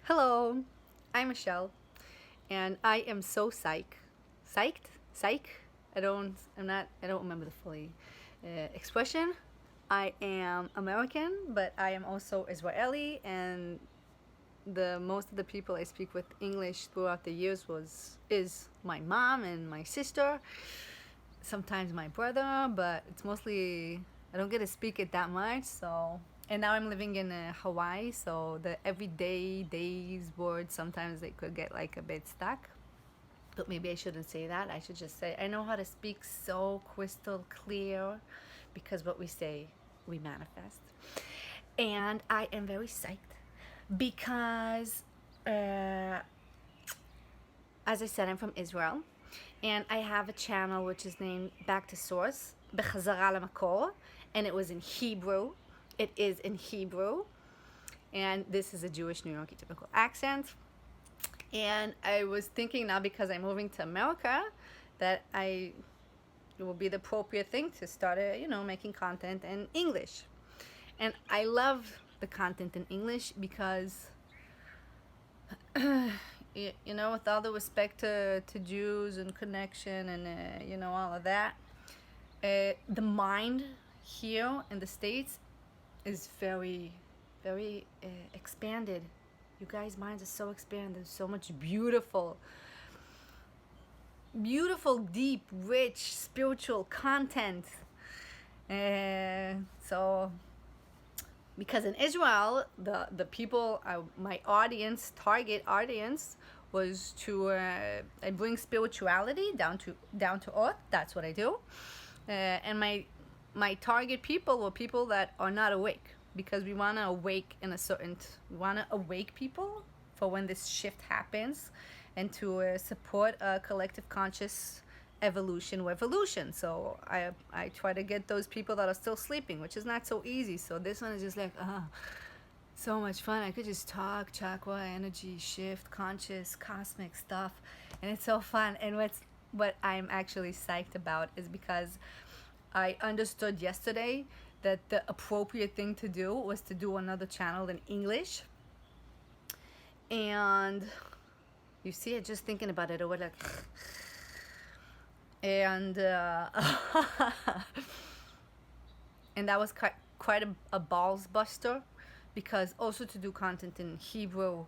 Hello, I'm Michelle, and I am so psyched. I don't remember the fully expression. I am American, but I am also Israeli, and the most of the people I speak with English throughout the years is my mom and my sister, sometimes my brother, but it's mostly I don't get to speak it that much. So, and now I'm living in Hawaii, so the everyday days words sometimes they could get like a bit stuck. But maybe I shouldn't say that. I should just say I know how to speak so crystal clear, because what we say we manifest. And I am very psyched because, as I said, I'm from Israel, and I have a channel which is named Back to Source, בחזרה למקור, and it was in Hebrew. It is in Hebrew, and this is a Jewish New Yorkie typical accent. And I was thinking now, because I'm moving to America, that it will be the appropriate thing to start, making content in English. And I love the content in English because, with all the respect to Jews and connection and, all of that, the mind here in the States is very, very expanded. You guys' minds are so expanded. There's so much beautiful, deep, rich, spiritual content. So, because in Israel, the people, my audience, target audience, was to I bring spirituality down to earth. That's what I do, and my target people were people that are not awake, because we want to awake people for when this shift happens, and to support a collective conscious revolution. So I try to get those people that are still sleeping, which is not so easy. So this one is just like, so much fun. I could just talk chakra, energy, shift, conscious, cosmic stuff, and it's so fun. And what I'm actually psyched about is because I understood yesterday that the appropriate thing to do was to do another channel in English. And you see it, just thinking about it, or like, and and that was quite a balls buster, because also to do content in Hebrew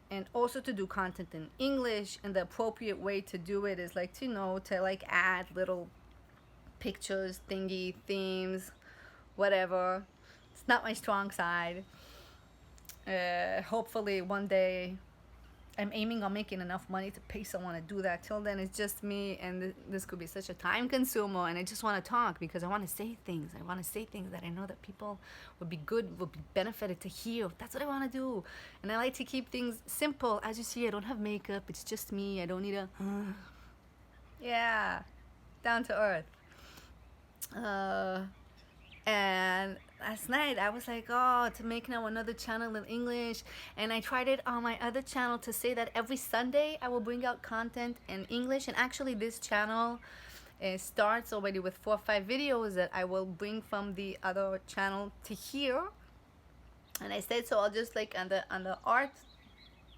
and also to do content in English, and the appropriate way to do it is like to like add little pictures, thingy, themes, whatever. It's not my strong side. Hopefully one day I'm aiming on making enough money to pay someone to do that. Till then, it's just me, and this could be such a time consumer, and I just want to talk because I want to say things. I want to say things that I know that people would be benefited to hear. That's what I want to do. And I like to keep things simple. As you see, I don't have makeup. It's just me. I don't need yeah, down to earth. And last night I was like, to make now another channel in English, and I tried it on my other channel to say that every Sunday I will bring out content in English. And actually this channel starts already with 4 or 5 videos that I will bring from the other channel to here. And I said, so I'll just like on the art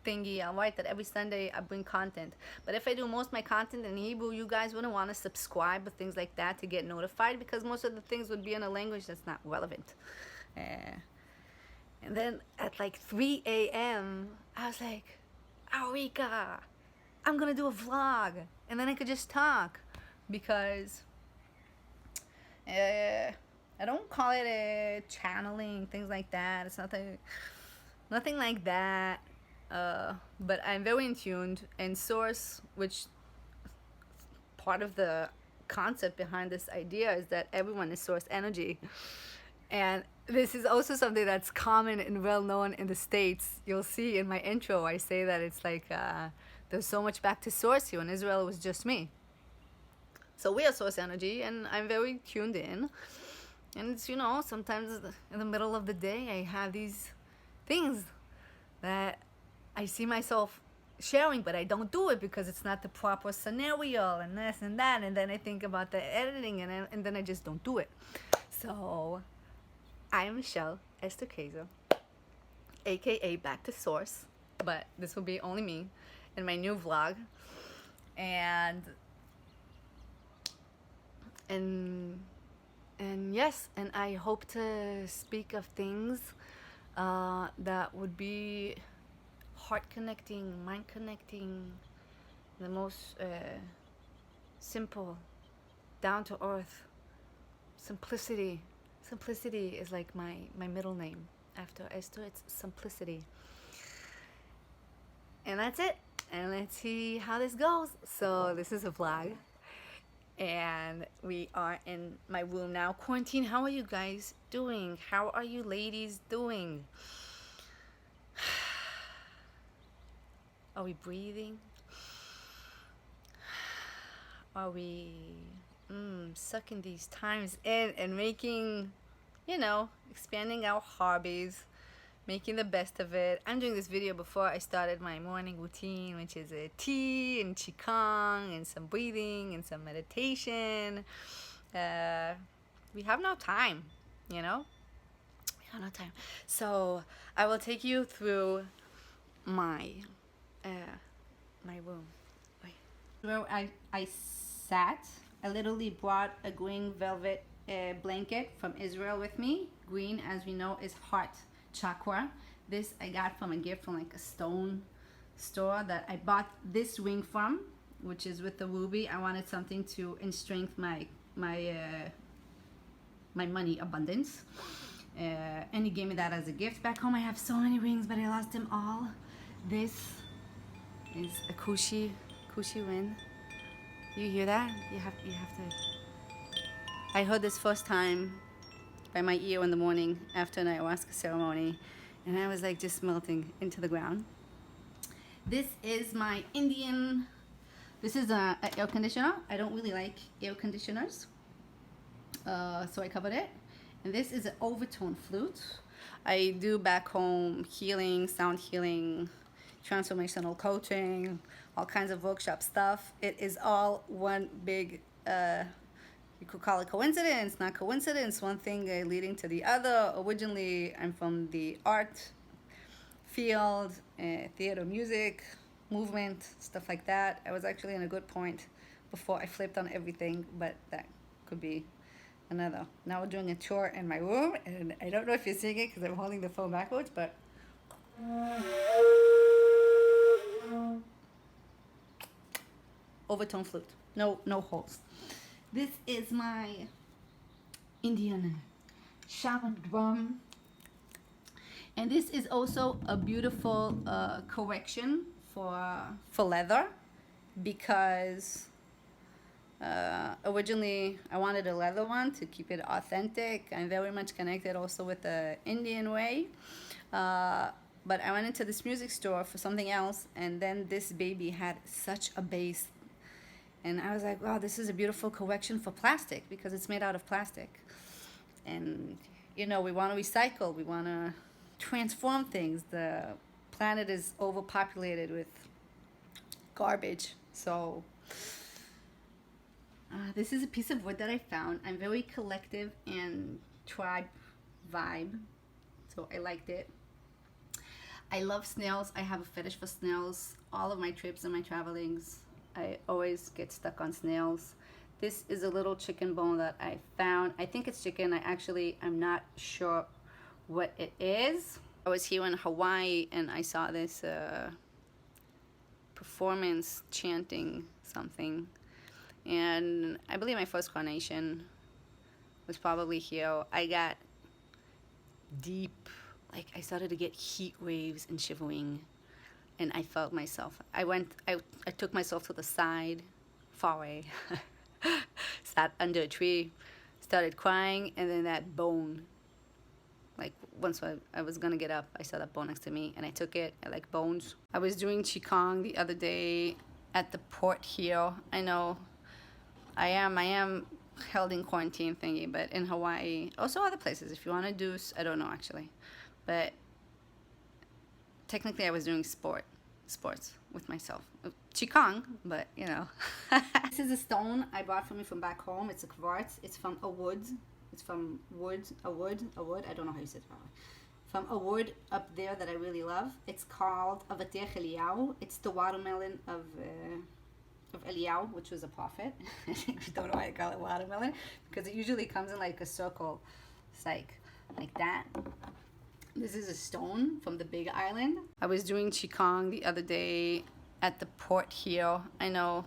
thingy, I'll write that every Sunday I bring content. But if I do most of my content in Hebrew, you guys wouldn't want to subscribe or things like that to get notified, because most of the things would be in a language that's not relevant. And then at like 3 a.m. I was like, Arika, I'm gonna do a vlog, and then I could just talk, because I don't call it a channeling, things like that. It's nothing like that. But I'm very in tuned, and source, which part of the concept behind this idea is that everyone is source energy. And this is also something that's common and well known in the States. You'll see in my intro I say that it's like there's so much back to source here. In Israel it was just me. So we are source energy, and I'm very tuned in. And it's, sometimes in the middle of the day I have these things that I see myself sharing, but I don't do it because it's not the proper scenario, and this and that, and then I think about the editing, and then I just don't do it. So I am Michelle Esther Kaiser, aka Back to Source, but this will be only me in my new vlog. And and and yes, and I hope to speak of things that would be heart connecting, mind connecting, the most simple, down to earth, simplicity. Simplicity is like my middle name after Esther. It's simplicity. And that's it. And let's see how this goes. So this is a vlog. And we are in my room now. Quarantine, how are you guys doing? How are you ladies doing? Are we breathing? Are we sucking these times in and making, expanding our hobbies, making the best of it? I'm doing this video before I started my morning routine, which is a tea and qigong and some breathing and some meditation. We have no time, We have no time. So I will take you through my my room. Where I sat. I literally brought a green velvet blanket from Israel with me. Green, as we know, is heart chakra. This I got from a gift from like a stone store that I bought this ring from, which is with the ruby. I wanted something to strengthen my money abundance. And he gave me that as a gift. Back home I have so many rings, but I lost them all. This is a kushi ring. You hear that? You have to. I heard this first time by my ear in the morning after an ayahuasca ceremony, and I was like just melting into the ground. This is my Indian. This is an air conditioner. I don't really like air conditioners, so I covered it. And this is an overtone flute. I do back home healing, sound healing, transformational coaching, all kinds of workshop stuff. It is all one big, you could call it coincidence, not coincidence, one thing leading to the other. Originally, I'm from the art field, theater, music, movement, stuff like that. I was actually in a good point before I flipped on everything, but that could be another. Now we're doing a tour in my room, and I don't know if you're seeing it because I'm holding the phone backwards, but overtone flute, no holes. This is my Indian shaman drum, and this is also a beautiful correction for leather, because originally I wanted a leather one to keep it authentic. I'm very much connected also with the Indian way, but I went into this music store for something else, and then this baby had such a bass, and I was like, wow, this is a beautiful correction for plastic, because it's made out of plastic. And we want to recycle, we want to transform things. The planet is overpopulated with garbage. So this is a piece of wood that I found. I'm very collective and tribe vibe, so I liked it. I love snails. I have a fetish for snails. All of my trips and my travelings, I always get stuck on snails. This is a little chicken bone that I found. I think it's chicken. I'm not sure what it is. I was here in Hawaii and I saw this performance chanting something. And I believe my first carnation was probably here. I got deep, like I started to get heat waves and shivering. And I felt myself. I took myself to the side, far away, sat under a tree, started crying, and then that bone, like once I was gonna get up, I saw that bone next to me, and I took it. I like bones. I was doing qigong the other day at the port here. I know I am held in quarantine thingy, but in Hawaii, also other places, if you want to do, I don't know actually, but technically I was doing sports with myself. Qigong, but This is a stone I bought from back home. It's a quartz. It's from a wood. I don't know how you say it probably. from a word up there that I really love. It's called Avatech Eliyahu. It's the watermelon of Eliyahu, which was a prophet. I don't know why I call it watermelon, because it usually comes in like a circle. It's like that. This is a stone from the Big Island. I was doing Qigong the other day at the port here. I know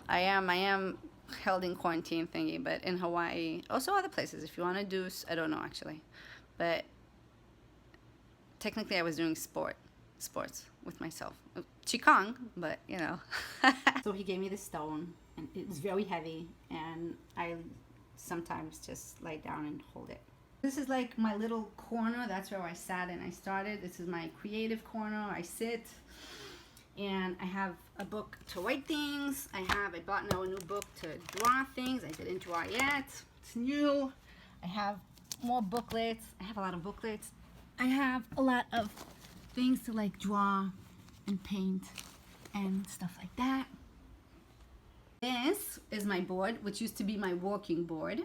I am held in quarantine thingy, but in Hawaii, also other places, if you want to do, I don't know actually, but technically I was doing sports with myself. Qigong, but you know. So he gave me this stone, and it was very heavy, and I sometimes just lay down and hold it. This is like my little corner. That's where I sat and I started. This is my creative corner. I sit, and I have a book to write things. I bought now a new book to draw things. I didn't draw yet. It's new. I have more booklets. I have a lot of booklets. I have a lot of things to like draw and paint and stuff like that. This is my board, which used to be my working board.